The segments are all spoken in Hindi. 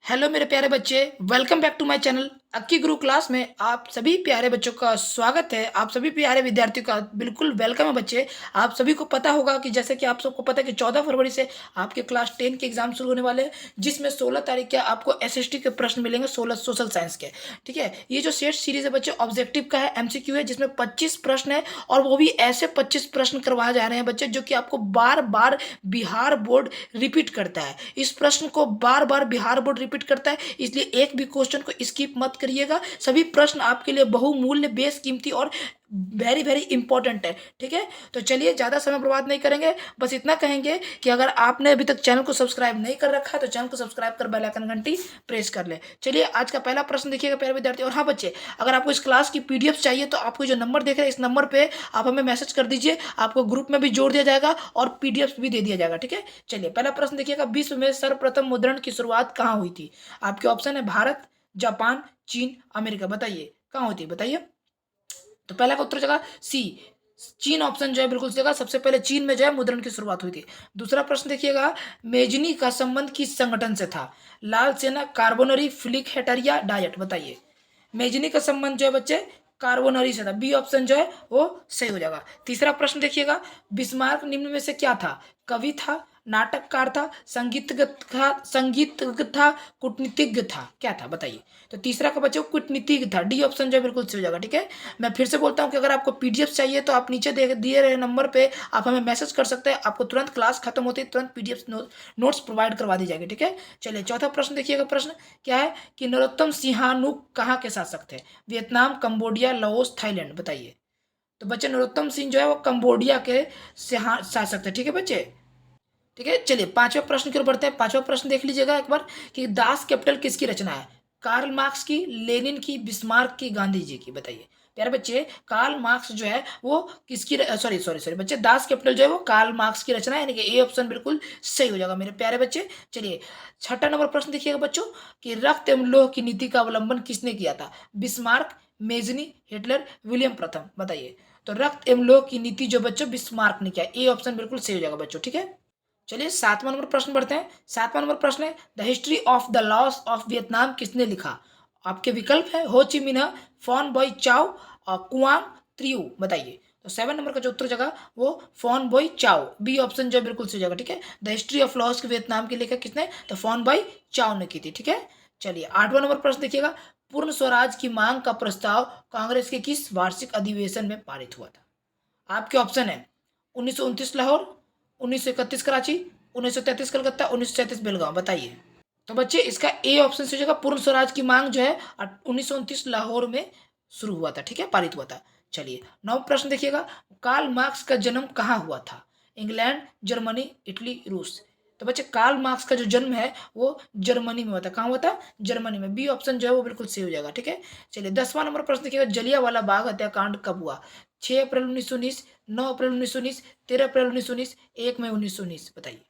हेलो मेरे प्यारे बच्चे, welcome back to my channel. Akki Guru class में आप सभी प्यारे बच्चों का स्वागत है। आप सभी प्यारे विद्यार्थियों का बिल्कुल वेलकम है बच्चे। आप सभी को पता होगा कि जैसे कि आप सबको पता है कि 14 फरवरी से आपके क्लास 10 के एग्जाम शुरू होने वाले हैं, जिसमें 16 तारीख के आपको एसएसटी के प्रश्न मिलेंगे, 16 सोशल साइंस के। ठीक है, ये जो सेट सीरीज है बच्चे ऑब्जेक्टिव का है, एमसीक्यू है, जिसमें 25 प्रश्न है और वो भी ऐसे 25 प्रश्न करवाए जा रहे हैं बच्चे जो कि आपको बार बार बिहार बोर्ड रिपीट करता है। इस प्रश्न को बार बार बिहार बोर्ड रिपीट करता है, इसलिए एक भी क्वेश्चन को स्किप मत करिएगा। सभी प्रश्न आपके लिए बहुमूल्य, बेशकीमती और वेरी वेरी इंपॉर्टेंट है। ठीक है, तो चलिए ज़्यादा समय बर्बाद नहीं करेंगे, बस इतना कहेंगे कि अगर आपने अभी तक चैनल को सब्सक्राइब नहीं कर रखा है तो चैनल को सब्सक्राइब कर बेल आइकन घंटी प्रेस कर ले। चलिए आज का पहला प्रश्न देखिएगा प्यारे विद्यार्थी। और हाँ बच्चे, अगर आपको इस क्लास की पीडीएफ चाहिए तो आपको जो नंबर देख रहे हैं इस नंबर पे आप हमें मैसेज कर दीजिए, आपको ग्रुप में भी जोड़ दिया जाएगा और पीडीएफ भी दे दिया जाएगा। ठीक है, चलिए पहला प्रश्न देखिएगा। विश्व में सर्वप्रथम मुद्रण की शुरुआत कहाँ हुई थी? आपके ऑप्शन है भारत, जापान, चीन, अमेरिका। बताइए कहाँ हुई थी, बताइए। तो पहला का उत्तर जगह सी, चीन ऑप्शन जो है बिल्कुल जगह। सबसे पहले चीन में जो है मुद्रण की शुरुआत हुई थी। दूसरा प्रश्न देखिएगा, मेजनी का संबंध किस संगठन से था? लाल सेना, कार्बोनरी, फ्लिक हेटरिया, डायट। बताइए। मेजनी का संबंध जो है बच्चे कार्बोनरी से था, बी ऑप्शन जो है वो सही हो जाएगा। तीसरा प्रश्न देखिएगा, बिस्मार्क निम्न में से क्या था? कवि था, नाटककार था, संगीतज्ञ था, कूटनीतिज्ञ था, क्या था? बताइए। तो तीसरा का बच्चों कूटनीतिज्ञ था, डी ऑप्शन जो है बिल्कुल सही हो जाएगा। ठीक है, मैं फिर से बोलता हूँ कि अगर आपको पीडीएफ चाहिए तो आप नीचे दिए रहे नंबर पे आप हमें मैसेज कर सकते हैं, आपको तुरंत क्लास खत्म होती है तुरंत पीडीएफ नोट्स प्रोवाइड करवा दी जाएगी। ठीक है, चलिए चौथा प्रश्न देखिएगा। प्रश्न क्या है कि नरोत्तम सिंहानुक कहाँ के शासक थे? Vietnam, Cambodia, Laos, Thailand. बताइए। तो बच्चे नरोत्तम सिंह जो है वो कंबोडिया के शासक थे। ठीक है बच्चे, ठीक है। चलिए पांचवें प्रश्न की ओर बढ़ते हैं। पांचवा प्रश्न देख लीजिएगा एक बार कि दास कैपिटल किसकी रचना है? कार्ल मार्क्स की, लेनिन की, बिस्मार्क की, गांधी जी की। बताइए प्यारे बच्चे, कार्ल मार्क्स जो है वो किसकी, सॉरी सॉरी सॉरी बच्चे, दास कैपिटल जो है वो कार्ल मार्क्स की रचना है, यानी कि ए ऑप्शन बिल्कुल सही हो जाएगा मेरे प्यारे बच्चे। चलिए छठा नंबर प्रश्न देखिएगा बच्चों कि रक्त एवं लोह की नीति का अवलंबन किसने किया था? बिस्मार्क, मेजनी, हिटलर, विलियम प्रथम। बताइए। तो रक्त एवं लोह की नीति जो बच्चों बिस्मार्क ने किया, ए ऑप्शन बिल्कुल सही हो जाएगा बच्चों। ठीक है, चलिए सातवां नंबर प्रश्न बढ़ते हैं। सातवां नंबर प्रश्न है, the history of the loss of Vietnam किसने लिखा? आपके विकल्प है हो ची मिन्ह, फॉन बॉय चाओ और कुआंग त्रियू। बताइए। तो 7 नंबर का जो उत्तर जगह वो फॉन बॉय चाओ, बी ऑप्शन जो बिल्कुल सही जगह। ठीक है, द हिस्ट्री ऑफ लॉस के वियतनाम की लेखक किसने? तो फॉन बॉय चाओ ने की थी। ठीक है, चलिए आठवां नंबर प्रश्न देखिएगा, पूर्ण स्वराज की मांग का प्रस्ताव कांग्रेस के किस वार्षिक अधिवेशन में पारित हुआ था? आपके ऑप्शन है 1929 लाहौर, 1931 कराची, 1933 कलकत्ता, 1937 बेलगांव। बताइए। तो बच्चे इसका ए ऑप्शन से जगह पूर्ण स्वराज की मांग जो है 1929 लाहौर में शुरू हुआ था। ठीक है, पारित हुआ था। चलिए नौ प्रश्न देखिएगा, कार्ल मार्क्स का जन्म कहाँ हुआ था? इंग्लैंड, जर्मनी, इटली, रूस। तो बच्चे कार्ल मार्क्स का जो जन्म है वो जर्मनी में हुआ था। कहाँ हुआ था? जर्मनी में, बी ऑप्शन जो है वो बिल्कुल सही हो जाएगा। ठीक है, चलिए 10वां नंबर प्रश्न देखिएगा, जलियांवाला बाग हत्याकांड कब हुआ? 6 अप्रैल 1919, 9 अप्रैल 1919, 13 अप्रैल 1919, 1 मई 1919। बताइए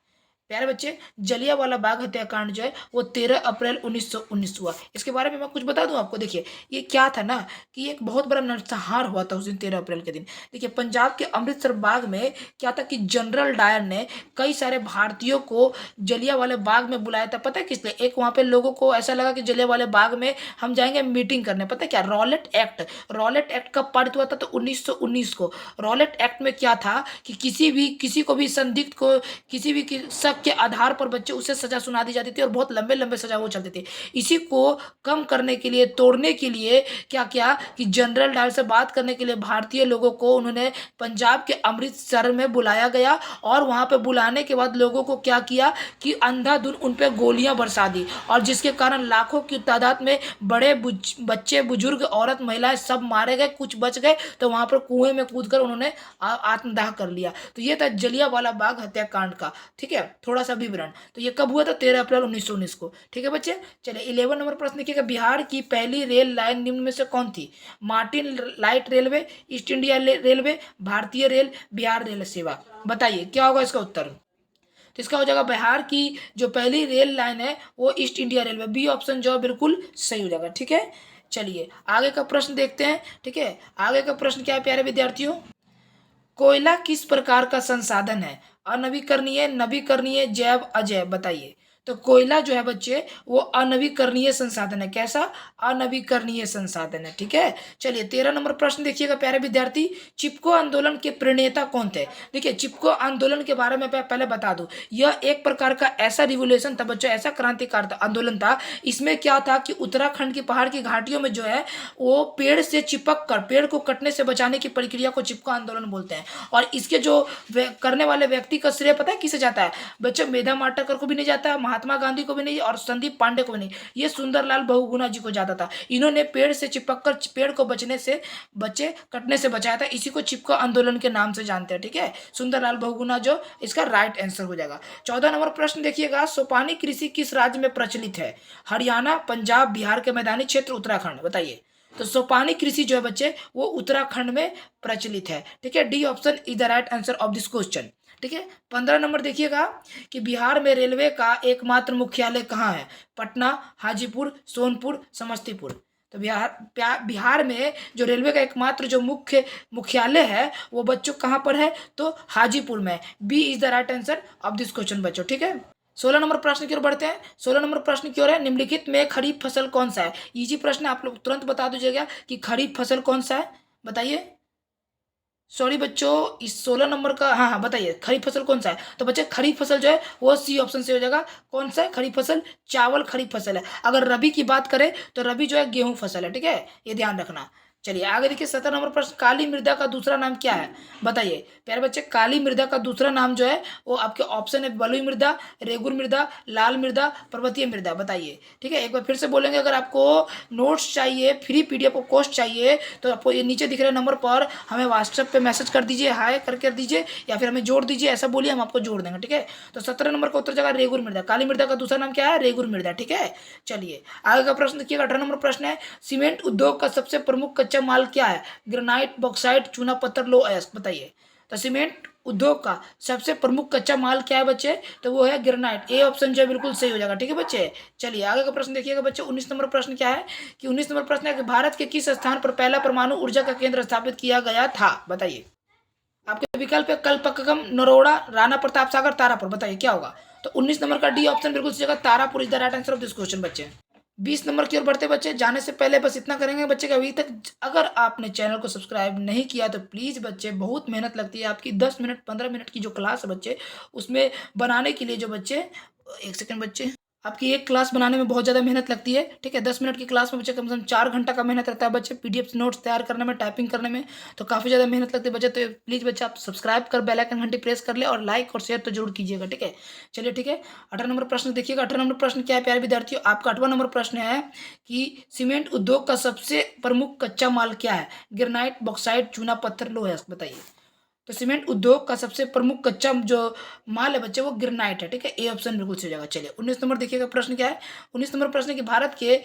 प्यारे बच्चे, जलियांवाला बाग हत्याकांड जो है वो 13 अप्रैल 1919 हुआ। इसके बारे में मैं कुछ बता दूं आपको। देखिए ये क्या था ना कि एक बहुत बड़ा नरसंहार हुआ था उस दिन 13 अप्रैल के दिन। देखिए पंजाब के अमृतसर बाग में क्या था कि जनरल डायर ने कई सारे भारतीयों को जलियांवाले बाग में बुलाया था। पता है किस लिए? एक वहाँ पे लोगों को ऐसा लगा कि जलियांवाले बाग में हम जाएंगे मीटिंग करने। पता है क्या? Rowlatt act. रॉलेट एक्ट कब पारित हुआ था? तो 1919 को। रॉलेट एक्ट में क्या था कि किसी को भी संदिग्ध को किसी भी शक के आधार पर बच्चे उसे सजा सुना दी जाती थी और बहुत लंबे लंबे सजा वो चलते थे। इसी को कम करने के लिए, तोड़ने के लिए क्या किया कि जनरल डायर से बात करने के लिए भारतीय लोगों को उन्होंने पंजाब के अमृतसर में बुलाया गया और वहां पे बुलाने के बाद लोगों को क्या किया कि अंधाधुंध उन पे गोलियां बरसा दी और जिसके कारण लाखों की तादाद में बड़े बच्चे, बुजुर्ग, औरत, महिलाएं सब मारे गए, कुछ बच गए तो वहां पर कुएं में कूदकर उन्होंने आत्मदाह कर लिया। तो ये था जलियांवाला बाग हत्याकांड का। ठीक है, थोड़ा सा विवरण। तो ये कब हुआ था? 13 अप्रैल 1919 को। ठीक है बच्चे, चलिए 11 नंबर प्रश्न देखिएगा, बिहार की पहली रेल लाइन निम्न में से कौन थी? Martin light railway, east India railway, भारतीय रेल, बिहार रेल सेवा। बताइए क्या होगा इसका उत्तर? तो इसका हो जाएगा बिहार की जो पहली रेल लाइन है वो east India railway, B option जो बिल्कुल सही हो जाएगा। ठीक है, चलिए आगे का प्रश्न देखते हैं। ठीक है, आगे का प्रश्न क्या है प्यारे विद्यार्थियों? कोयला किस प्रकार का संसाधन है? अनवीकरणीय, नवीकरणीय, जैव, अजैव। बताइए। तो कोयला जो है बच्चे वो अनवीकरणीय संसाधन है। कैसा? अनवीकरणीय संसाधन है। ठीक है, चलिए 13 नंबर प्रश्न देखिएगा प्यारे विद्यार्थी, चिपको आंदोलन के प्रणेता कौन थे? देखिए चिपको आंदोलन के बारे में मैं पहले बता दूं, यह एक प्रकार का ऐसा रिवोल्यूशन था बच्चों, ऐसा क्रांतिकारी आंदोलन था। इसमें क्या था कि उत्तराखंड की पहाड़ की घाटियों में जो है वो पेड़ से चिपक कर पेड़ को कटने से बचाने की प्रक्रिया को चिपको आंदोलन बोलते हैं। और इसके जो करने वाले व्यक्ति का श्रेय पता है किसे जाता है बच्चों? मेधा माटकर को भी नहीं जाता, महात्मा गांधी को भी नहीं, और संदीप पांडे को भी नहीं, ये सुंदरलाल बहुगुणा जी को जाता था। इन्होंने पेड़ से चिपक कर पेड़ को कटने से बचाया था। इसी को चिपको आंदोलन के नाम से जानते हैं। ठीक है, सुंदरलाल बहुगुणा जो इसका राइट आंसर हो जाएगा। 14 नंबर प्रश्न देखिएगा, सोपानी कृषि किस राज्य में प्रचलित है? हरियाणा, पंजाब, बिहार के मैदानी क्षेत्र, उत्तराखंड, बताइए। तो सोपानी कृषि जो है बच्चे वो उत्तराखंड में प्रचलित है। ठीक है, D option is the right answer of this question. ठीक है, 15 नंबर देखिएगा कि बिहार में रेलवे का एकमात्र मुख्यालय कहाँ है? पटना, हाजीपुर, सोनपुर, समस्तीपुर। तो बिहार में जो रेलवे का एकमात्र जो मुख्य मुख्यालय है वो बच्चों कहाँ पर है? तो हाजीपुर में। B is the right answer of this question बच्चों। ठीक है, 16 नंबर प्रश्न की ओर बढ़ते हैं। 16 नंबर प्रश्न की ओर है, निम्नलिखित में खरीफ फसल कौन सा है? इजी प्रश्न है, आप लोग तुरंत बता दीजिएगा कि खरीफ फसल कौन सा है, बताइए। सॉरी बच्चों, इस 16 नंबर का, हाँ हाँ बताइए, खरीफ फसल कौन सा है? तो बच्चे खरीफ फसल जो है वो सी ऑप्शन से हो जाएगा। कौन सा है खरीफ फसल? चावल खरीफ फसल है। अगर रबी की बात करें तो रबी जो है गेहूं फसल है। ठीक है, ये ध्यान रखना। चलिए आगे देखिए, 17 नंबर प्रश्न, काली मृदा का दूसरा नाम क्या है? बताइए प्यारे बच्चे, काली मृदा का दूसरा नाम जो है वो आपके ऑप्शन है, बलुई मृदा, रेगुर मृदा, लाल मृदा, पर्वतीय मृदा, बताइए। ठीक है, एक बार फिर से बोलेंगे, अगर आपको नोट्स चाहिए, फ्री पीडीएफ कोर्स चाहिए, तो आपको ये नीचे दिख रहे नंबर पर हमें व्हाट्सएप पे मैसेज कर दीजिए, हाय करके दीजिए, या फिर हमें जोड़ दीजिए, ऐसा बोलिए, हम आपको जोड़ देंगे। ठीक है, तो 17 नंबर का उत्तर जाएगा रेगुर मृदा। काली मृदा का दूसरा नाम क्या है? रेगुर मृदा। ठीक है, चलिए आगे का प्रश्न देखिएगा, 18 नंबर प्रश्न है, सीमेंट उद्योग का सबसे प्रमुख कच्चा माल क्या है? ग्रेनाइट, बॉक्साइट, चूना पत्थर, लो अयस्क, बताइए। तो सीमेंट उद्योग का सबसे प्रमुख कच्चा माल क्या है बच्चे? तो वो है ग्रेनाइट। ए ऑप्शन जो है बिल्कुल सही हो जाएगा। ठीक है बच्चे, चलिए आगे का प्रश्न देखिएगा बच्चे, 19 नंबर प्रश्न क्या है कि 19 नंबर प्रश्न है कि भारत के किस स्थान पर पहला परमाणु ऊर्जा का केंद्र स्थापित किया गया था? बताइए। आपके विकल्प है कलपक्कम, नरोड़ा, राणा प्रताप सागर, तारापुर, बताइए क्या होगा? तो 19 नंबर का डी ऑप्शन बिल्कुल सही होगा, Tarapur is the right answer of this question बच्चे। 20 नंबर की ओर बढ़ते बच्चे, जाने से पहले बस इतना करेंगे बच्चे कि अभी तक अगर आपने चैनल को सब्सक्राइब नहीं किया तो प्लीज़ बच्चे, बहुत मेहनत लगती है आपकी, 10 मिनट 15 मिनट की जो क्लास है बच्चे उसमें बनाने के लिए, जो बच्चे, एक सेकंड बच्चे, आपकी एक क्लास बनाने में बहुत ज़्यादा मेहनत लगती है। ठीक है, 10 मिनट की क्लास में बच्चे कम से कम 4 घंटा का मेहनत रहता है बच्चे, पीडीएफ नोट्स तैयार करने में, टाइपिंग करने में, तो काफ़ी ज़्यादा मेहनत लगती है बच्चे। तो प्लीज़ बच्चे आप सब्सक्राइब कर बेल आइकन घंटी प्रेस कर ले, और लाइक और शेयर तो जरूर कीजिएगा। ठीक है, चलिए ठीक है, 18 नंबर प्रश्न देखिएगा। 18 नंबर प्रश्न क्या है प्यारे विद्यार्थियों? आपका 8वां नंबर प्रश्न है कि सीमेंट उद्योग का सबसे प्रमुख कच्चा माल क्या है? ग्रेनाइट, बॉक्साइट, चूना पत्थर, लोहा, बताइए। तो सीमेंट उद्योग का सबसे प्रमुख कच्चा जो माल है बच्चे वो ग्रेनाइट है। ठीक है, ए ऑप्शन बिल्कुल सही हो जाएगा। चलिए 19 नंबर देखिएगा, प्रश्न क्या है? 19 नंबर प्रश्न है कि भारत के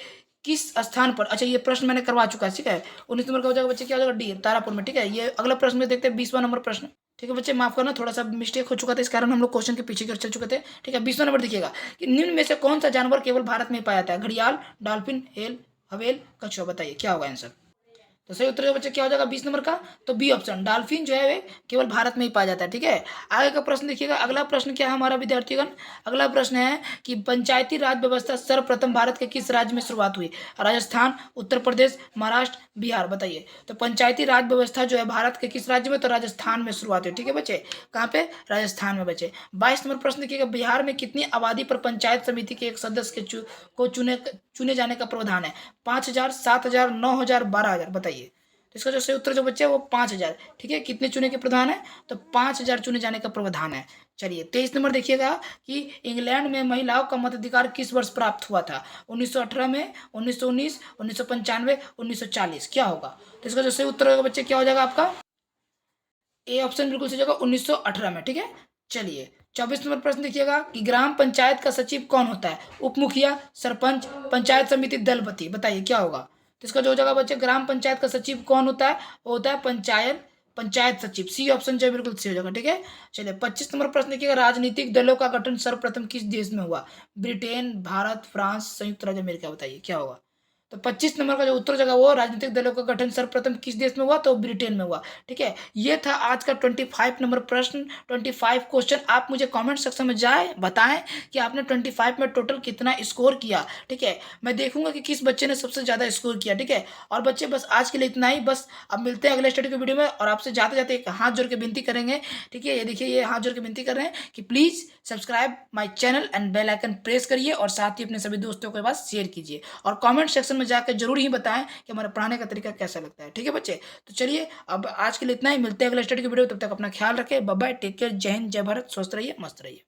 किस स्थान पर, अच्छा ये प्रश्न मैंने करवा चुका है। ठीक है, 19 नंबर का हो जाएगा बच्चे, क्या हो जाएगा? डी, तारापुर में। ठीक है, ये अगला प्रश्न में देखते हैं, 20वां नंबर प्रश्न। ठीक है बच्चे, माफ करना, थोड़ा सा मिस्टेक हो चुका था, इस कारण हम लोग क्वेश्चन के पीछे की ओर चल चुके थे। ठीक है, 20वां नंबर देखिएगा कि निम्न में से कौन सा जानवर केवल भारत में पाया जाता है? घड़ियाल, डॉल्फिन, हेल, हवेल, कछुआ, बताइए क्या होगा आंसर? तो सही उत्तर जो बच्चे क्या हो जाएगा 20 नंबर का? तो बी ऑप्शन, डॉल्फिन जो है वे केवल भारत में ही पाया जाता है। ठीक है, आगे का प्रश्न देखिएगा, अगला प्रश्न क्या है हमारा विद्यार्थीगण? अगला प्रश्न है कि पंचायती राज व्यवस्था सर्वप्रथम भारत के किस राज्य में शुरुआत हुई? राजस्थान, उत्तर प्रदेश, महाराष्ट्र, बिहार, बताइए। तो पंचायती राज व्यवस्था जो है भारत के किस राज्य में? तो राजस्थान में शुरुआत हुई। ठीक है बच्चे, कहाँ पे? राजस्थान में बच्चे। 22 नंबर प्रश्न देखिएगा, बिहार में कितनी आबादी पर पंचायत समिति के एक सदस्य के को चुने जाने का प्रावधान है? 5,000, 7,000, 9,000, 12,000, बताइए। तो इसका जो सही उत्तर जो बच्चे वो 5,000। ठीक है, कितने चुने के प्रावधान है? तो 5,000 चुने जाने का प्रावधान है। चलिए 23 नंबर देखिएगा कि इंग्लैंड में महिलाओं का मताधिकार किस वर्ष प्राप्त हुआ था? 1918 में, 1919, 1995, 1940, क्या होगा? तो इसका जो सही उत्तर होगा बच्चे क्या हो जाएगा आपका? ए ऑप्शन बिल्कुल सही होगा, 1918 में। ठीक है, चलिए 24 नंबर प्रश्न देखिएगा कि ग्राम पंचायत का सचिव कौन होता है? उप मुखिया, सरपंच, पंचायत समिति, दलपति, बताइए क्या होगा? तो इसका जो हो जाएगा बच्चे, ग्राम पंचायत का सचिव कौन होता है? वो होता है पंचायत पंचायत सचिव। सी ऑप्शन जो है बिल्कुल सही हो जाएगा। ठीक है, चलिए 25 नंबर प्रश्न देखिएगा, राजनीतिक दलों का गठन सर्वप्रथम किस देश में हुआ? ब्रिटेन, भारत, फ्रांस, संयुक्त राज्य अमेरिका, बताइए क्या होगा? तो 25 नंबर का जो उत्तर जगह वो राजनीतिक दलों का गठन सर्वप्रथम किस देश में हुआ, तो ब्रिटेन में हुआ। ठीक है, ये था आज का 25 नंबर प्रश्न, 25 क्वेश्चन। आप मुझे कमेंट सेक्शन में जाए बताएं कि आपने 25 में टोटल कितना स्कोर किया। ठीक है, मैं देखूंगा कि किस बच्चे ने सबसे ज़्यादा स्कोर किया। ठीक है, और बच्चे बस आज के लिए इतना ही, बस अब मिलते हैं अगले स्टडी के वीडियो में। और आपसे जाते जाते एक हाथ जोड़ के विनती करेंगे, ठीक है, ये देखिए, ये हाथ जोड़ के विनती कर रहे हैं कि please subscribe my channel and bell icon press करिए, और साथ ही अपने सभी दोस्तों के पास शेयर कीजिए, और कमेंट सेक्शन में जाकर जरूर ही बताएं कि हमारा पढ़ाने का तरीका कैसा लगता है। ठीक है बच्चे, तो चलिए अब आज के लिए इतना ही, मिलते हैं अगले स्टडी के वीडियो, तब तक अपना ख्याल रखें, बाय बाय, टेक केयर, जय हिंद, जय भारत, स्वस्थ रहिए, मस्त रहिए।